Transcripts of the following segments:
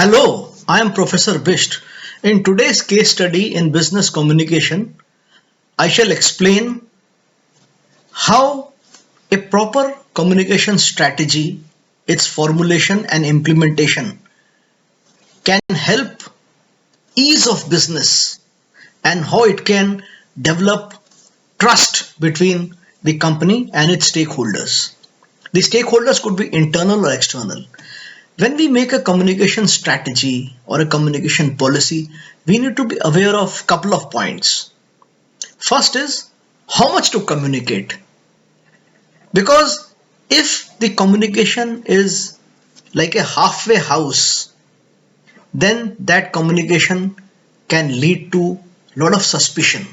Hello, I am Professor Bisht. In today's case study in business communication, I shall explain how a proper communication strategy, its formulation and implementation can help ease of business and how it can develop trust between the company and its stakeholders. The stakeholders could be internal or external. When we make a communication strategy or a communication policy, we need to be aware of a couple of points. First is how much to communicate. Because if the communication is like a halfway house, then that communication can lead to lot of suspicion.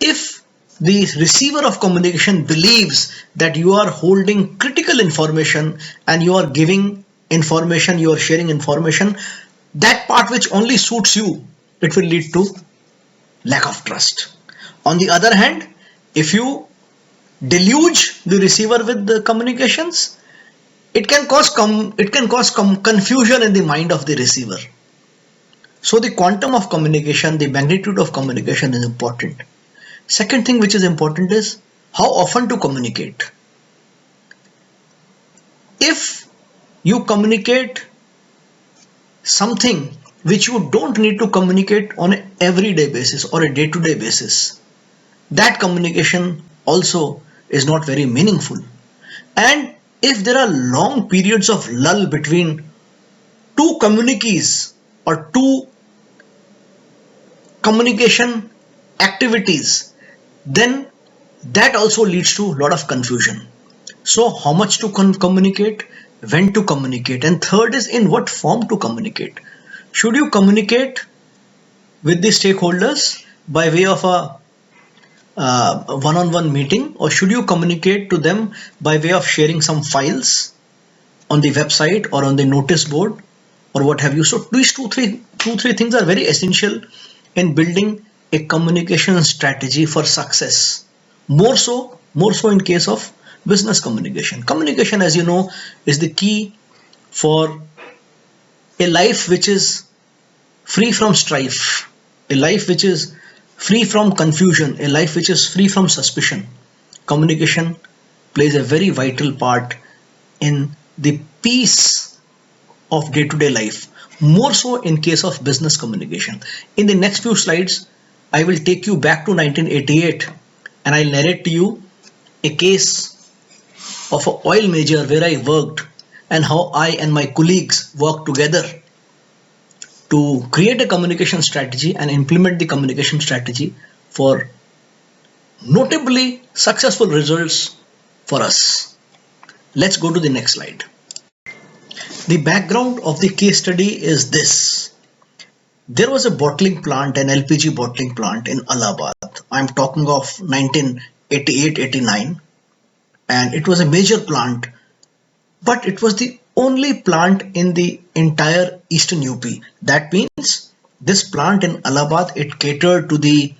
If the receiver of communication believes that you are holding critical information and you are giving information, you are sharing information, that part which only suits you, it will lead to lack of trust. On the other hand, if you deluge the receiver with the communications, it can cause confusion in the mind of the receiver. So the quantum of communication, the magnitude of communication is important. Second thing which is important is how often to communicate. If you communicate something which you don't need to communicate on an everyday basis or a day-to-day basis, that communication also is not very meaningful. And if there are long periods of lull between two communiques or two communication activities, then that also leads to a lot of confusion. So how much to communicate, when to communicate, and third is in what form to communicate. Should you communicate with the stakeholders by way of a one-on-one meeting, or should you communicate to them by way of sharing some files on the website or on the notice board or what have you? So these two three things are very essential in building a communication strategy for success. More so in case of business communication. Communication, as you know, is the key for a life which is free from strife, a life which is free from confusion, a life which is free from suspicion. Communication plays a very vital part in the peace of day-to-day life, more so in case of business communication. In the next few slides, I will take you back to 1988 and I'll narrate to you a case of an oil major where I worked and how I and my colleagues worked together to create a communication strategy and implement the communication strategy for notably successful results for us. Let's go to the next slide. The background of the case study is this. There was a bottling plant, an LPG bottling plant in Allahabad. I'm talking of 1988-89, and it was a major plant, but it was the only plant in the entire eastern UP. That means this plant in Allahabad, it catered to the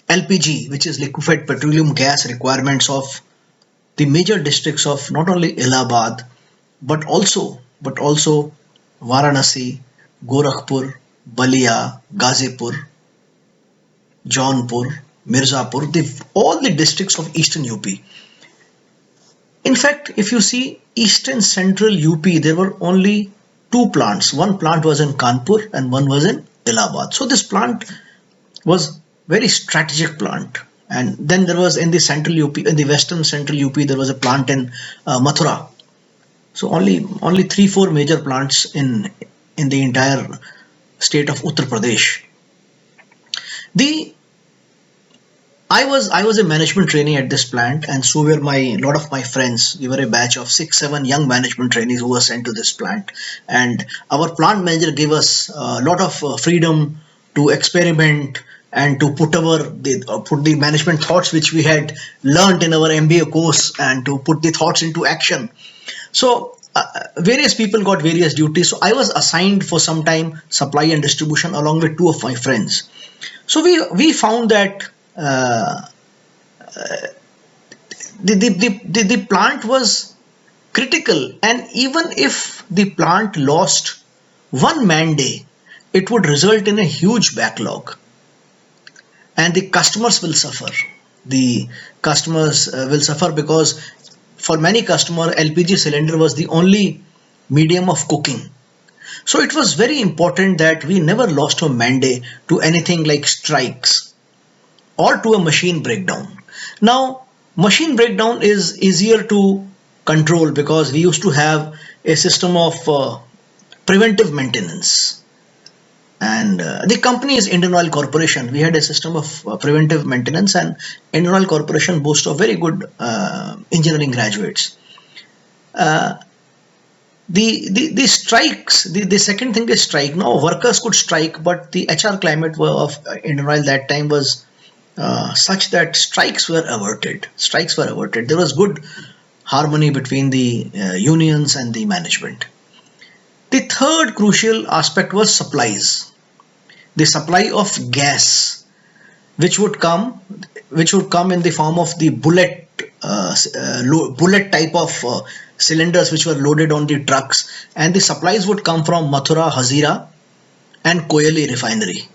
LPG, which is liquefied petroleum gas requirements of the major districts of not only Allahabad but also Varanasi, Gorakhpur, Balia, Gazipur, Jaunpur, Mirzapur, all the districts of eastern UP. In fact, if you see eastern central UP, there were only two plants. One plant was in Kanpur and one was in Allahabad. So this plant was very strategic plant. And then there was in the central UP, in the western central UP, there was a plant in Mathura. So only 3-4 major plants in the entire state of Uttar Pradesh. The I was a management trainee at this plant, and so were my lot of my friends. We were a batch of 6-7 young management trainees who were sent to this plant, and our plant manager gave us a lot of freedom to experiment and to put the management thoughts which we had learned in our MBA course and to put the thoughts into action. So various people got various duties. So I was assigned for some time supply and distribution along with two of my friends. So we found that the plant was critical, and even if the plant lost One man day, it would result in a huge backlog, and the customers will suffer. The customers will suffer because for many customers, LPG cylinder was the only medium of cooking. So it was very important that we never lost a mandate to anything like strikes or to a machine breakdown. Now, machine breakdown is easier to control because we used to have a system of preventive maintenance. And the company is Indian Oil Corporation. We had a system of preventive maintenance, and Indian Oil Corporation boasts of very good engineering graduates. Uh, the strikes, the second thing is strike. Now workers could strike, but the HR climate of Indian Oil that time was such that strikes were averted. Strikes were averted. There was good harmony between the unions and the management. The third crucial aspect was supplies. The supply of gas, which would come, which would come in the form of the bullet type of cylinders which were loaded on the trucks, and the supplies would come from Mathura, Hazira, and Koyali refinery.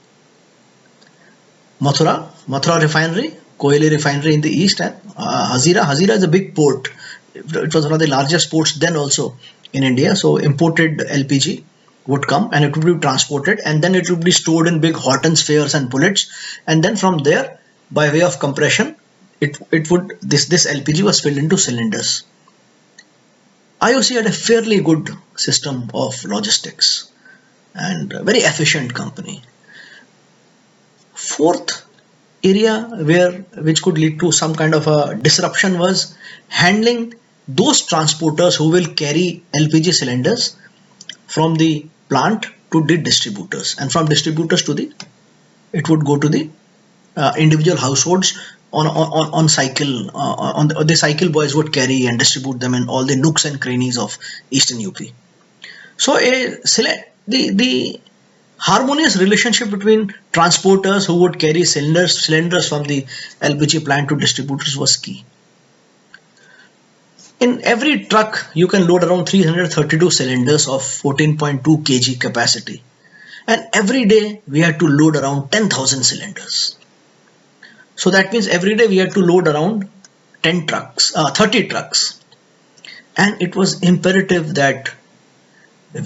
Mathura refinery, Koyali refinery in the east, and Hazira is a big port. It was one of the largest ports then also in India. So imported LPG would come and it would be transported, and then it would be stored in big Horton spheres and bullets, and then from there, by way of compression, it would this LPG was filled into cylinders. IOC had a fairly good system of logistics and a very efficient company. Fourth area which could lead to some kind of a disruption was handling those transporters who will carry LPG cylinders from the plant to the distributors, and from distributors to the it would go to the individual households on cycle. On the cycle boys would carry and distribute them in all the nooks and crannies of eastern UP. So the harmonious relationship between transporters who would carry cylinders from the LPG plant to distributors was key. In every truck, you can load around 332 cylinders of 14.2 kg capacity. And every day we had to load around 10,000 cylinders. So that means every day we had to load around 30 trucks. And it was imperative that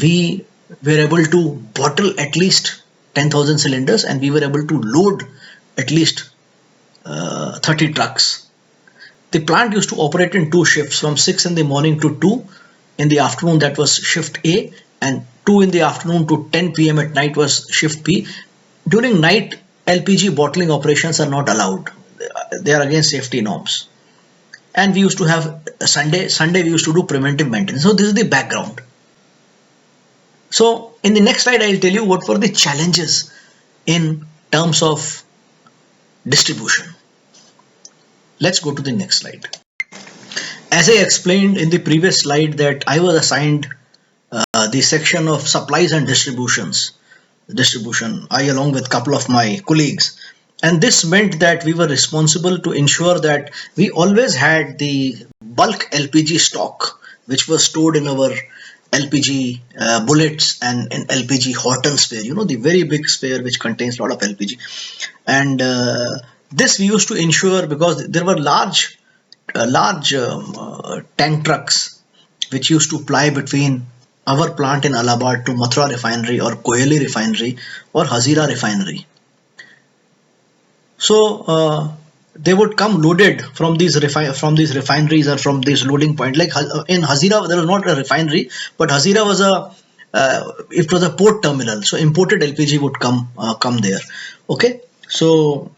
we were able to bottle at least 10,000 cylinders, and we were able to load at least 30 trucks. The plant used to operate in two shifts, from 6 in the morning to 2 in the afternoon, that was shift A, and 2 in the afternoon to 10 p.m. at night was shift B. During night, LPG bottling operations are not allowed. They are against safety norms. And we used to have Sunday we used to do preventive maintenance. So this is the background. So in the next slide, I'll tell you what were the challenges in terms of distribution. Let's go to the next slide. As I explained in the previous slide that I was assigned the section of supplies and distribution, I along with a couple of my colleagues. And this meant that we were responsible to ensure that we always had the bulk LPG stock, which was stored in our LPG bullets and in LPG Horton sphere, the very big sphere which contains a lot of LPG. And this we used to ensure because there were large tank trucks which used to ply between our plant in Allahabad to Mathura refinery or Koyali refinery or Hazira refinery. So they would come loaded from these refineries or from these loading point. Like in Hazira, there was not a refinery, but Hazira was it was a port terminal. So imported LPG would come there. Okay, so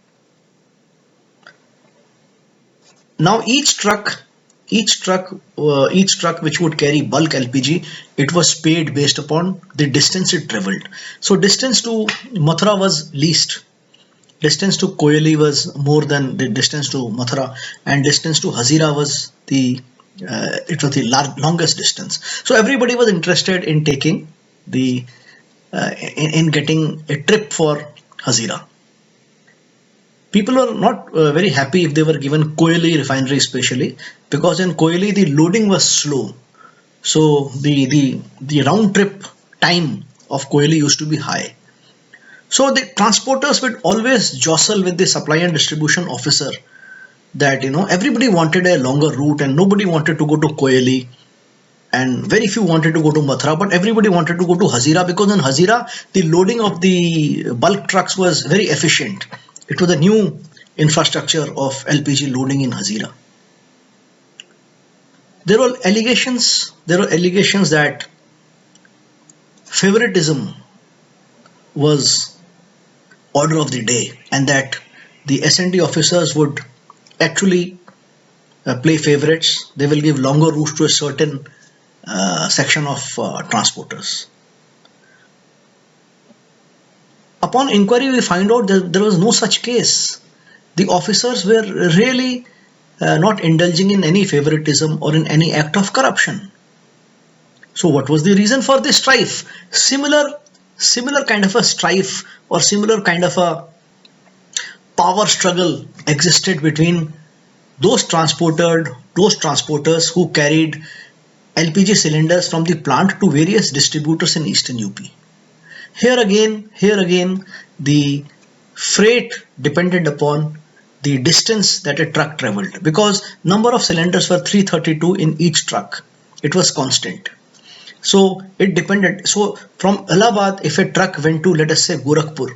now each truck which would carry bulk LPG, it was paid based upon the distance it traveled. So distance to Mathura was least. Distance to Koyali was more than the distance to Mathura, and distance to Hazira was longest distance. So everybody was interested in taking in getting a trip for Hazira. People were not very happy if they were given Koyali refinery especially, because in Koyali the loading was slow. So the round trip time of Koeli used to be high. So the transporters would always jostle with the supply and distribution officer that everybody wanted a longer route and nobody wanted to go to Koeli and very few wanted to go to Mathura, but everybody wanted to go to Hazira because in Hazira the loading of the bulk trucks was very efficient. It was a new infrastructure of LPG loading in Hazira. There were allegations. There were allegations that favoritism was order of the day, and that the S&D officers would actually play favorites. They will give longer routes to a certain section of transporters. Upon inquiry, we find out that there was no such case. The officers were really not indulging in any favoritism or in any act of corruption. So what was the reason for this strife? Similar kind of a strife or similar kind of a power struggle existed between those transporters who carried LPG cylinders from the plant to various distributors in eastern UP. Here again, the freight depended upon the distance that a truck traveled, because number of cylinders were 332 in each truck. It was constant. So it depended. So from Allahabad, if a truck went to, let us say, Gorakhpur,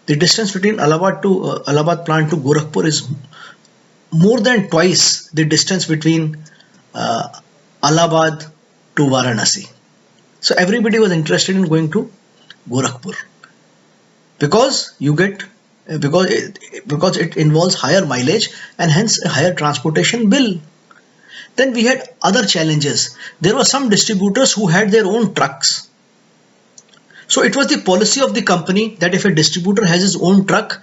the distance between Allahabad plant to Gorakhpur is more than twice the distance between Allahabad to Varanasi. So everybody was interested in going to Gorakhpur because it involves higher mileage and hence a higher transportation bill. Then we had other challenges. There were some distributors who had their own trucks. So it was the policy of the company that if a distributor has his own truck,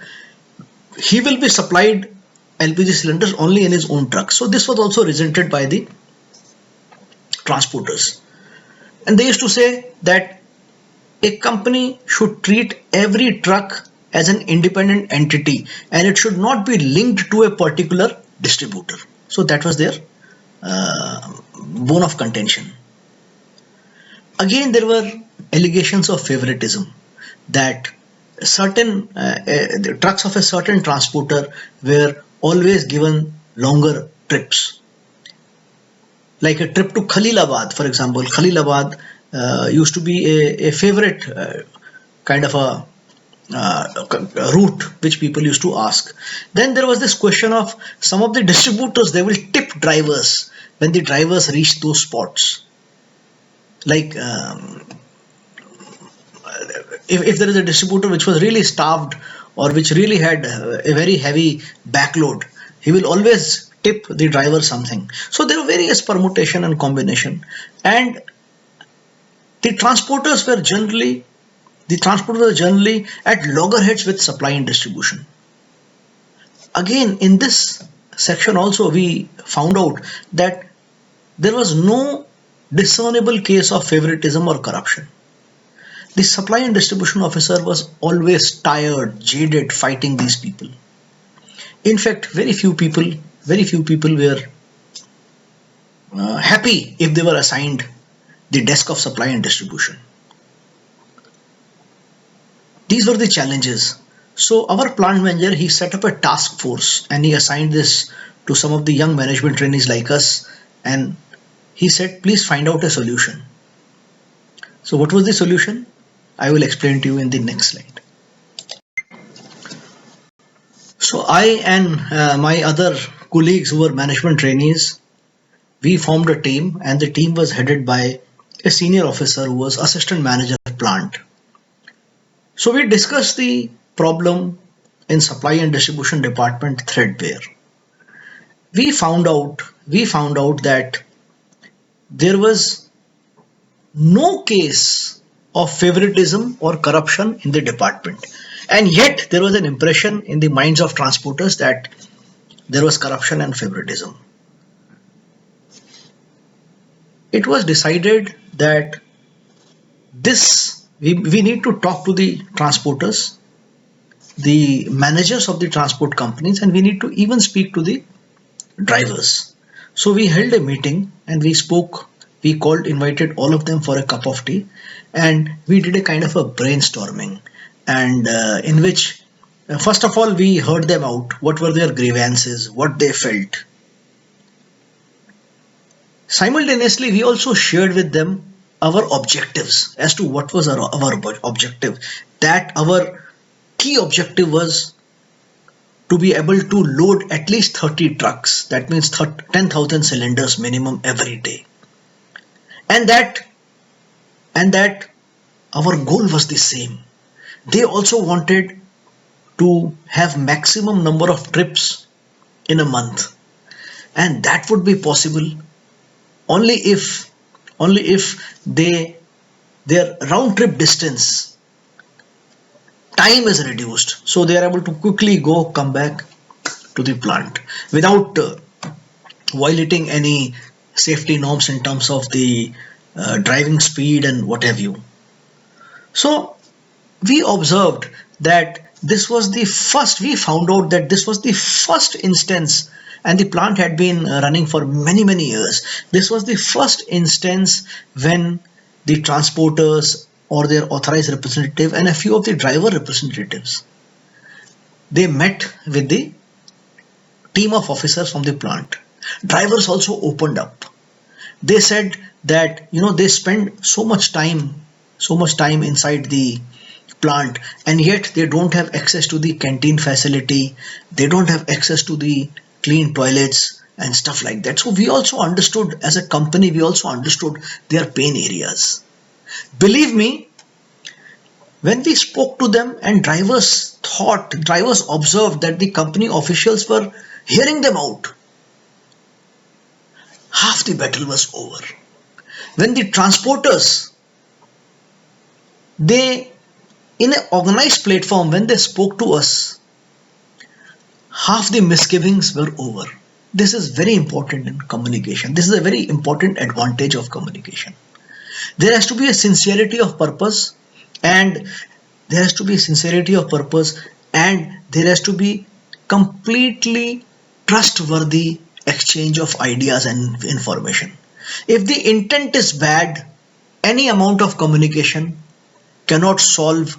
he will be supplied LPG cylinders only in his own truck. So this was also resented by the transporters. And they used to say that a company should treat every truck as an independent entity and it should not be linked to a particular distributor. So that was their bone of contention. Again, there were allegations of favoritism, that certain the trucks of a certain transporter were always given longer trips. Like a trip to Khalilabad, for example. Khalilabad used to be a favorite kind of a route which people used to ask. Then there was this question of some of the distributors, they will tip drivers when the drivers reach those spots. Like if there is a distributor which was really starved or which really had a very heavy backload, he will always tip the driver something. So there were various permutation and combination, and the transporters were generally at loggerheads with supply and distribution. Again, in this section also we found out that there was no discernible case of favoritism or corruption. The supply and distribution officer was always tired, jaded, fighting these people. In fact, very few people were happy if they were assigned the desk of supply and distribution. These were the challenges. So our plant manager, he set up a task force and he assigned this to some of the young management trainees like us, and he said, please find out a solution. So what was the solution? I will explain to you in the next slide. So I and my other colleagues who were management trainees, we formed a team, and the team was headed by a senior officer who was assistant manager of plant. So we discussed the problem in supply and distribution department threadbare. We found out that there was no case of favoritism or corruption in the department, and yet there was an impression in the minds of transporters that there was corruption and favoritism. It was decided that we need to talk to the transporters, the managers of the transport companies, and we need to even speak to the drivers. So we held a meeting and we spoke we invited all of them for a cup of tea, and we did a kind of a brainstorming, and in which, first of all, we heard them out. What were their grievances? What they felt. Simultaneously, we also shared with them our objectives as to what was our objective. That our key objective was to be able to load at least 30 trucks. That means 10,000 cylinders minimum every day. And that our goal was the same. They also wanted to have maximum number of trips in a month, and that would be possible only if their round trip distance time is reduced, so they are able to quickly come back to the plant without violating any safety norms in terms of the driving speed and what have you. So we observed that this was the first, we found out that this was the first instance, and the plant had been running for many years. This was the first instance when the transporters or their authorized representative and a few of the driver representatives, they met with the team of officers from the plant. Drivers also opened up. They said that they spend so much time inside the plant, and yet they don't have access to the canteen facility, they don't have access to the clean toilets and stuff like that. So we also understood, as a company, we also understood their pain areas. Believe me, when we spoke to them and drivers observed that the company officials were hearing them out, half the battle was over. When the transporters, they, in an organized platform, when they spoke to us, half the misgivings were over. This is very important in communication. This is a very important advantage of communication. There has to be a sincerity of purpose, and there has to be completely trustworthy exchange of ideas and information. If the intent is bad, any amount of communication cannot solve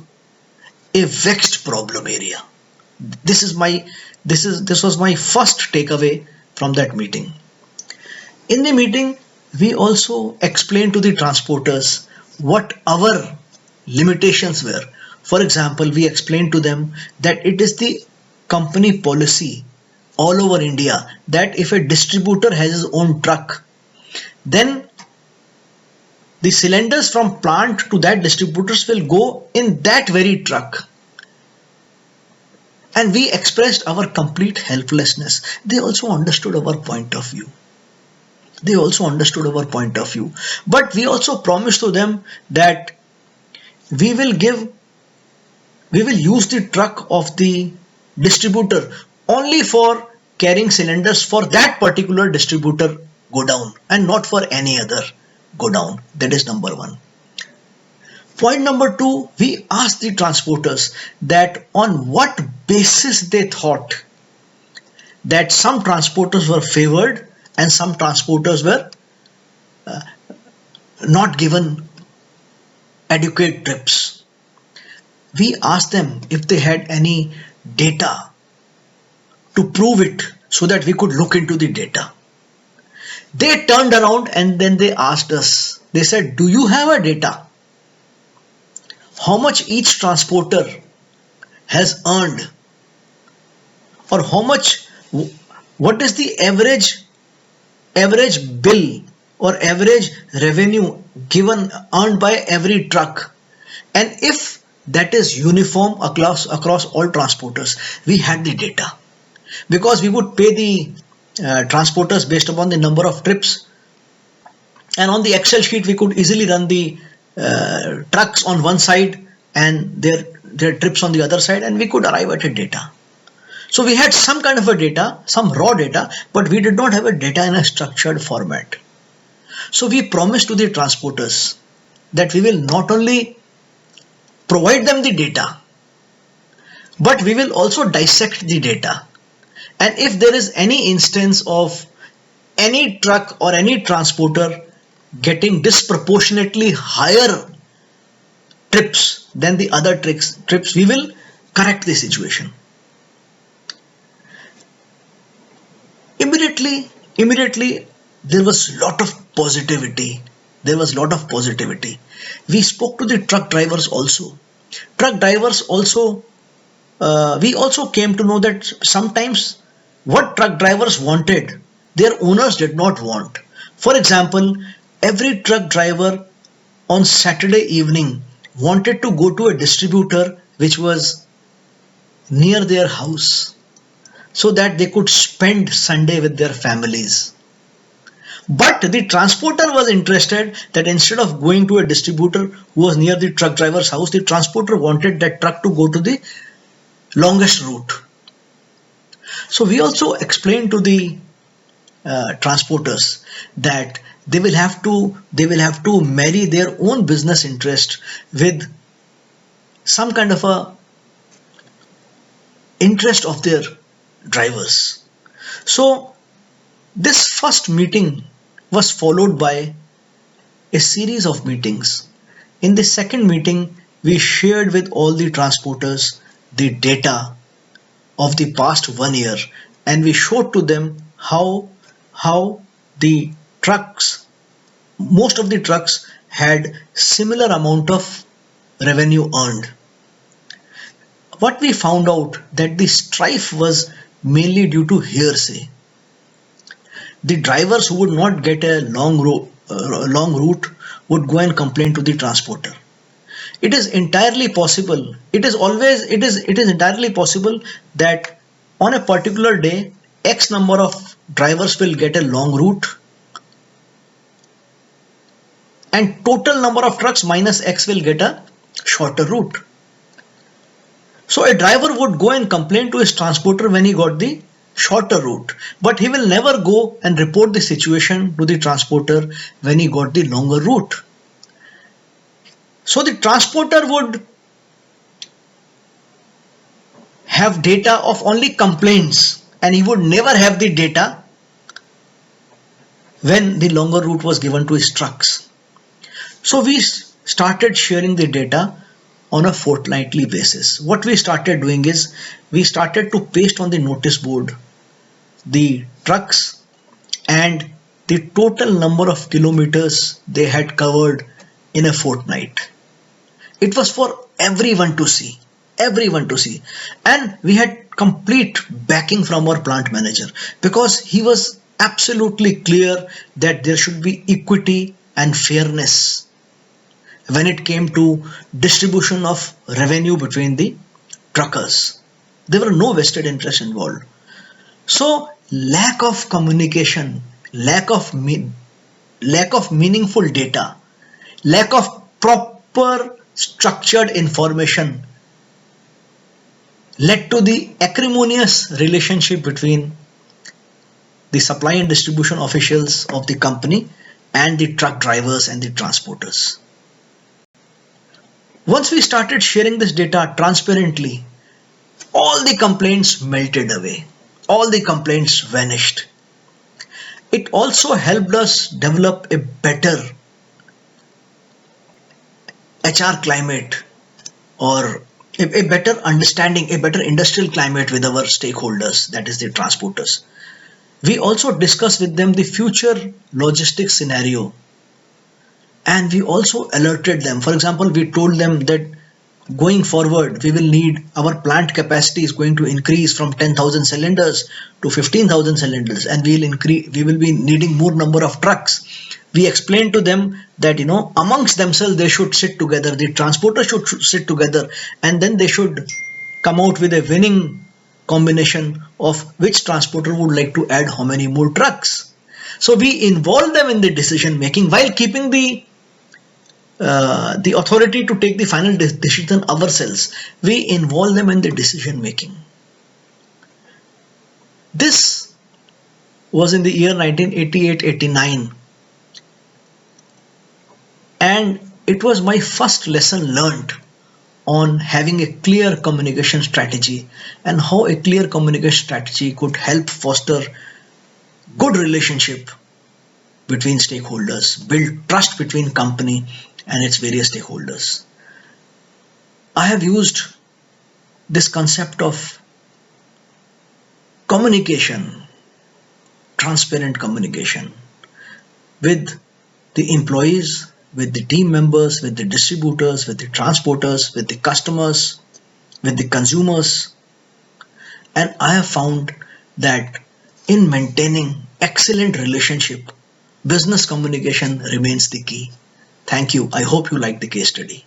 a vexed problem area. This was my first takeaway from that meeting. In the meeting, we also explained to the transporters what our limitations were. For example, we explained to them that it is the company policy all over India that if a distributor has his own truck, then the cylinders from plant to that distributors will go in that very truck. And we expressed our complete helplessness. They also understood our point of view. But we also promised to them that we will use the truck of the distributor only for carrying cylinders for that particular distributor go down, and not for any other go down. That is number one. Point number two, we asked the transporters that on what basis they thought that some transporters were favored and some transporters were not given adequate trips. We asked them if they had any data to prove it, so that we could look into the data. They turned around and then they asked us, they said, do you have a data? How much each transporter has earned, or what is the average bill or average revenue earned by every truck, and if that is uniform across all transporters. We had the data, because we would pay the transporters based upon the number of trips, and on the Excel sheet we could easily run the trucks on one side and their trips on the other side, and we could arrive at a data. So we had some kind of a data, some raw data, but we did not have a data in a structured format. So we promised to the transporters that we will not only provide them the data, but we will also dissect the data. And if there is any instance of any truck or any transporter getting disproportionately higher trips than the other trips, we will correct the situation. Immediately, there was lot of positivity. There was lot of positivity. We spoke to the truck drivers also. Truck drivers also, we also came to know that sometimes what truck drivers wanted, their owners did not want. For example, every truck driver on Saturday evening wanted to go to a distributor which was near their house so that they could spend Sunday with their families. But the transporter was interested that instead of going to a distributor who was near the truck driver's house, the transporter wanted that truck to go to the longest route. So we also explained to the transporters that they will have to marry their own business interest with some kind of a interest of their drivers. So this first meeting was followed by a series of meetings. In the second meeting, we shared with all the transporters the data of the past 1 year, and we showed to them how the trucks, most of the trucks had similar amount of revenue earned. What we found out that the strife was mainly due to hearsay. The drivers who would not get a long route would go and complain to the transporter. It is entirely possible. It is entirely possible that on a particular day, X number of drivers will get a long route, and total number of trucks minus X will get a shorter route. So a driver would go and complain to his transporter when he got the shorter route, but he will never go and report the situation to the transporter when he got the longer route. So the transporter would have data of only complaints, and he would never have the data when the longer route was given to his trucks. So we started sharing the data on a fortnightly basis. What we started doing is we started to paste on the notice board the trucks and the total number of kilometers they had covered in a fortnight. It was for everyone to see, and we had complete backing from our plant manager because he was absolutely clear that there should be equity and fairness when it came to distribution of revenue between the truckers. There were no vested interests involved. So lack of communication, lack of meaningful data, lack of proper structured information led to the acrimonious relationship between the supply and distribution officials of the company and the truck drivers and the transporters. Once we started sharing this data transparently, all the complaints melted away. All the complaints vanished. It also helped us develop a better HR climate, or a better understanding, a better industrial climate with our stakeholders, that is the transporters. We also discussed with them the future logistics scenario, and we also alerted them. For example, we told them that going forward we will need, our plant capacity is going to increase from 10,000 cylinders to 15,000 cylinders, and we will be needing more number of trucks. We explained to them that amongst themselves they should sit together, the transporters should sit together, and then they should come out with a winning combination of which transporter would like to add how many more trucks. So we involve them in the decision making while keeping the authority to take the final decision ourselves. We involve them in the decision making. This was in the year 1988-89, and it was my first lesson learned on having a clear communication strategy and how a clear communication strategy could help foster good relationship between stakeholders, build trust between company and its various stakeholders. I have used this concept of communication, transparent communication with the employees, with the team members, with the distributors, with the transporters, with the customers, with the consumers. And I have found that in maintaining excellent relationship, business communication remains the key. Thank you. I hope you like the case study.